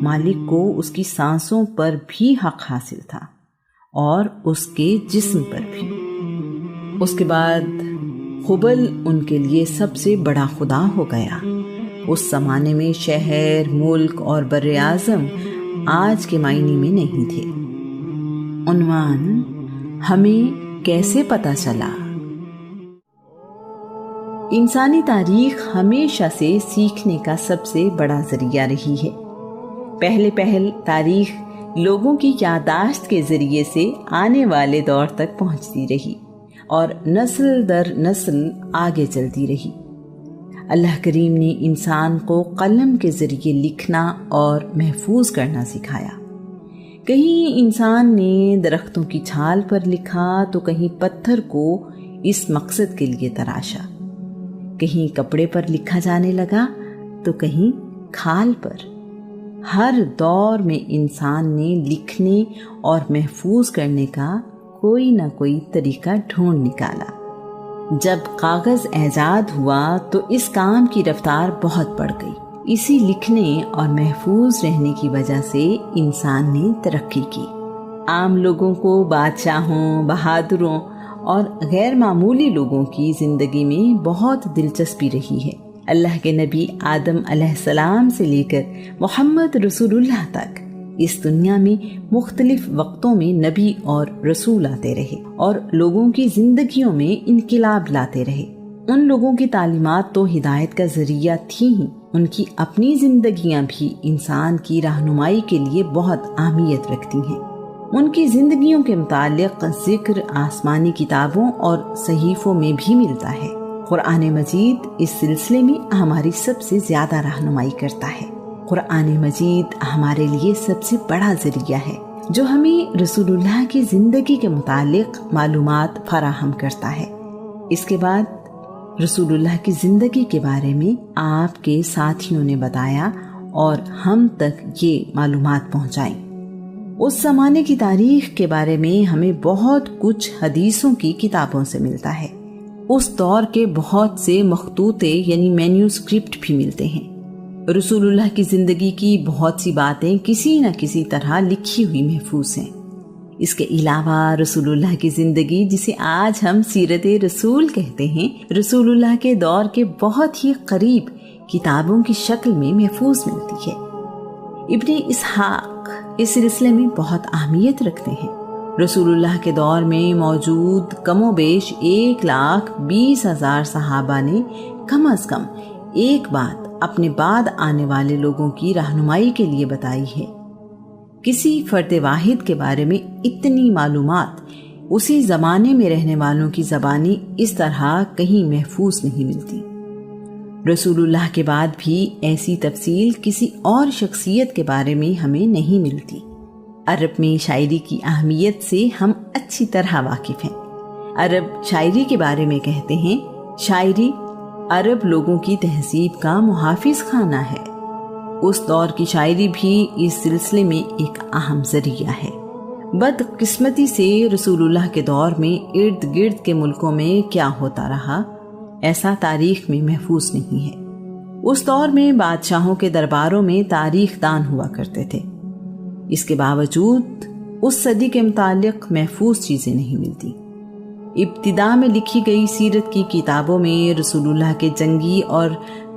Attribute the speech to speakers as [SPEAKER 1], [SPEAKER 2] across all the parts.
[SPEAKER 1] مالک کو اس کی سانسوں پر بھی حق حاصل تھا اور اس کے جسم پر بھی۔ اس کے بعد ہبل ان کے لیے سب سے بڑا خدا ہو گیا۔ اس زمانے میں شہر، ملک اور بر اعظم آج کے معنی میں نہیں تھے۔ عنوان: ہمیں کیسے پتہ چلا؟ انسانی تاریخ ہمیشہ سے سیکھنے کا سب سے بڑا ذریعہ رہی ہے۔ پہلے تاریخ لوگوں کی یادداشت کے ذریعے سے آنے والے دور تک پہنچتی رہی اور نسل در نسل آگے چلتی رہی۔ اللہ کریم نے انسان کو قلم کے ذریعے لکھنا اور محفوظ کرنا سکھایا۔ کہیں انسان نے درختوں کی چھال پر لکھا تو کہیں پتھر کو اس مقصد کے لیے تراشا، کہیں کپڑے پر لکھا جانے لگا تو کہیں کھال پر۔ ہر دور میں انسان نے لکھنے اور محفوظ کرنے کا کوئی نہ کوئی طریقہ ڈھونڈ نکالا۔ جب کاغذ ایجاد ہوا تو اس کام کی رفتار بہت بڑھ گئی۔ اسی لکھنے اور محفوظ رہنے کی وجہ سے انسان نے ترقی کی۔ عام لوگوں کو بادشاہوں، بہادروں اور غیر معمولی لوگوں کی زندگی میں بہت دلچسپی رہی ہے۔ اللہ کے نبی آدم علیہ السلام سے لے کر محمد رسول اللہ تک اس دنیا میں مختلف وقتوں میں نبی اور رسول آتے رہے اور لوگوں کی زندگیوں میں انقلاب لاتے رہے۔ ان لوگوں کی تعلیمات تو ہدایت کا ذریعہ تھی ہی، ان کی اپنی زندگیاں بھی انسان کی رہنمائی کے لیے بہت اہمیت رکھتی ہیں۔ ان کی زندگیوں کے متعلق ذکر آسمانی کتابوں اور صحیفوں میں بھی ملتا ہے۔ قرآن مجید اس سلسلے میں ہماری سب سے زیادہ رہنمائی کرتا ہے۔ قرآن مجید ہمارے لیے سب سے بڑا ذریعہ ہے جو ہمیں رسول اللہ کی زندگی کے متعلق معلومات فراہم کرتا ہے۔ اس کے بعد رسول اللہ کی زندگی کے بارے میں آپ کے ساتھیوں نے بتایا اور ہم تک یہ معلومات پہنچائیں۔ اس زمانے کی تاریخ کے بارے میں ہمیں بہت کچھ حدیثوں کی کتابوں سے ملتا ہے۔ اس دور کے بہت سے مخطوطے یعنی مینیوسکرپٹ بھی ملتے ہیں۔ رسول اللہ کی زندگی کی بہت سی باتیں کسی نہ کسی طرح لکھی ہوئی محفوظ ہیں۔ اس کے علاوہ رسول اللہ کی زندگی، جسے آج ہم سیرت رسول کہتے ہیں، رسول اللہ کے دور کے بہت ہی قریب کتابوں کی شکل میں محفوظ ملتی ہے۔ ابن اسحاق اس سلسلے میں بہت اہمیت رکھتے ہیں۔ رسول اللہ کے دور میں موجود کم و بیش 1,20,000 صحابہ نے کم از کم ایک بات اپنے بعد آنے والے لوگوں کی رہنمائی کے لیے بتائی ہے۔ کسی فرد واحد کے بارے میں اتنی معلومات اسی زمانے میں رہنے والوں کی زبانی اس طرح کہیں محفوظ نہیں ملتی۔ رسول اللہ کے بعد بھی ایسی تفصیل کسی اور شخصیت کے بارے میں ہمیں نہیں ملتی۔ عرب میں شاعری کی اہمیت سے ہم اچھی طرح واقف ہیں۔ عرب شاعری کے بارے میں کہتے ہیں، شاعری عرب لوگوں کی تہذیب کا محافظ خانہ ہے۔ اس دور کی شاعری بھی اس سلسلے میں ایک اہم ذریعہ ہے۔ بدقسمتی سے رسول اللہ کے دور میں ارد گرد کے ملکوں میں کیا ہوتا رہا، ایسا تاریخ میں محفوظ نہیں ہے۔ اس دور میں بادشاہوں کے درباروں میں تاریخ دان ہوا کرتے تھے۔ اس کے باوجود اس صدی کے متعلق محفوظ چیزیں نہیں ملتی۔ ابتدا میں لکھی گئی سیرت کی کتابوں میں رسول اللہ کے جنگی اور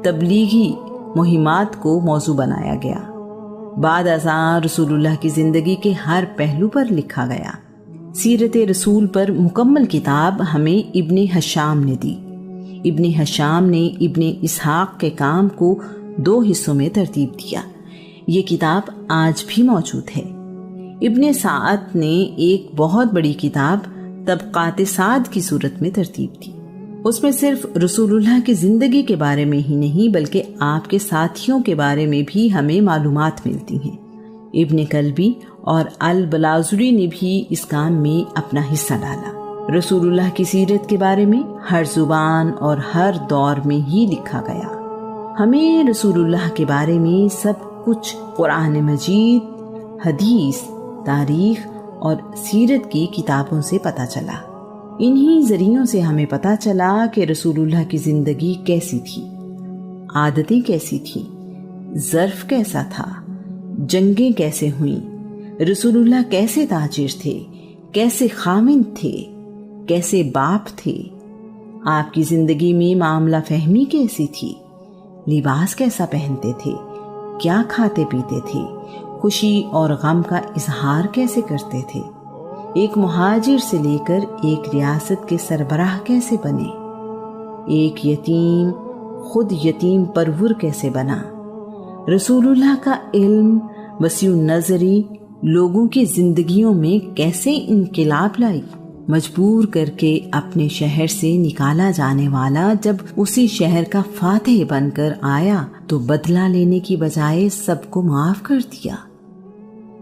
[SPEAKER 1] تبلیغی مہمات کو موضوع بنایا گیا۔ بعد ازاں رسول اللہ کی زندگی کے ہر پہلو پر لکھا گیا۔ سیرت رسول پر مکمل کتاب ہمیں ابن ہشام نے دی۔ ابن ہشام نے ابن اسحاق کے کام کو 2 حصوں میں ترتیب دیا۔ یہ کتاب آج بھی موجود ہے۔ ابن سعد نے ایک بہت بڑی کتاب طبقات سعد کی صورت میں ترتیب دی۔ اس میں صرف رسول اللہ کی زندگی کے بارے میں ہی نہیں بلکہ آپ کے ساتھیوں کے بارے میں بھی ہمیں معلومات ملتی ہیں۔ ابن کلبی اور البلاذری نے بھی اس کام میں اپنا حصہ ڈالا۔ رسول اللہ کی سیرت کے بارے میں ہر زبان اور ہر دور میں ہی لکھا گیا۔ ہمیں رسول اللہ کے بارے میں سب کچھ قرآن مجید، حدیث، تاریخ اور سیرت کی کتابوں سے پتہ چلا۔ انہی ذریعوں سے ہمیں پتہ چلا کہ رسول اللہ کی زندگی کیسی تھی، عادتیں کیسی تھیں، ظرف کیسا تھا، جنگیں کیسے ہوئیں، رسول اللہ کیسے تاجر تھے، کیسے خامند تھے، کیسے باپ تھے، آپ کی زندگی میں معاملہ فہمی کیسی تھی، لباس کیسا پہنتے تھے، کیا کھاتے پیتے تھے، خوشی اور غم کا اظہار کیسے کرتے تھے، ایک مہاجر سے لے کر ایک ریاست کے سربراہ کیسے بنے، ایک یتیم خود یتیم پرور کیسے بنا۔ رسول اللہ کا علم وسیع نظری لوگوں کی زندگیوں میں کیسے انقلاب لائی۔ مجبور کر کے اپنے شہر سے نکالا جانے والا جب اسی شہر کا فاتح بن کر آیا تو بدلہ لینے کی بجائے سب کو معاف کر دیا۔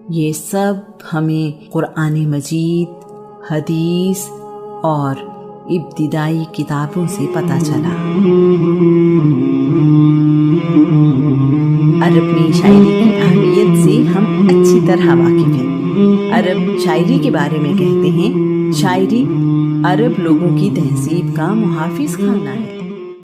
[SPEAKER 1] یہ سب ہمیں قرآن مجید، حدیث اور ابتدائی کتابوں سے پتہ چلا۔ عرب میں شاعری کی اہمیت سے ہم اچھی طرح واقف ہیں۔ عرب شاعری کے بارے میں کہتے ہیں، شاعری عرب لوگوں کی تہذیب کا محافظ خانہ ہے۔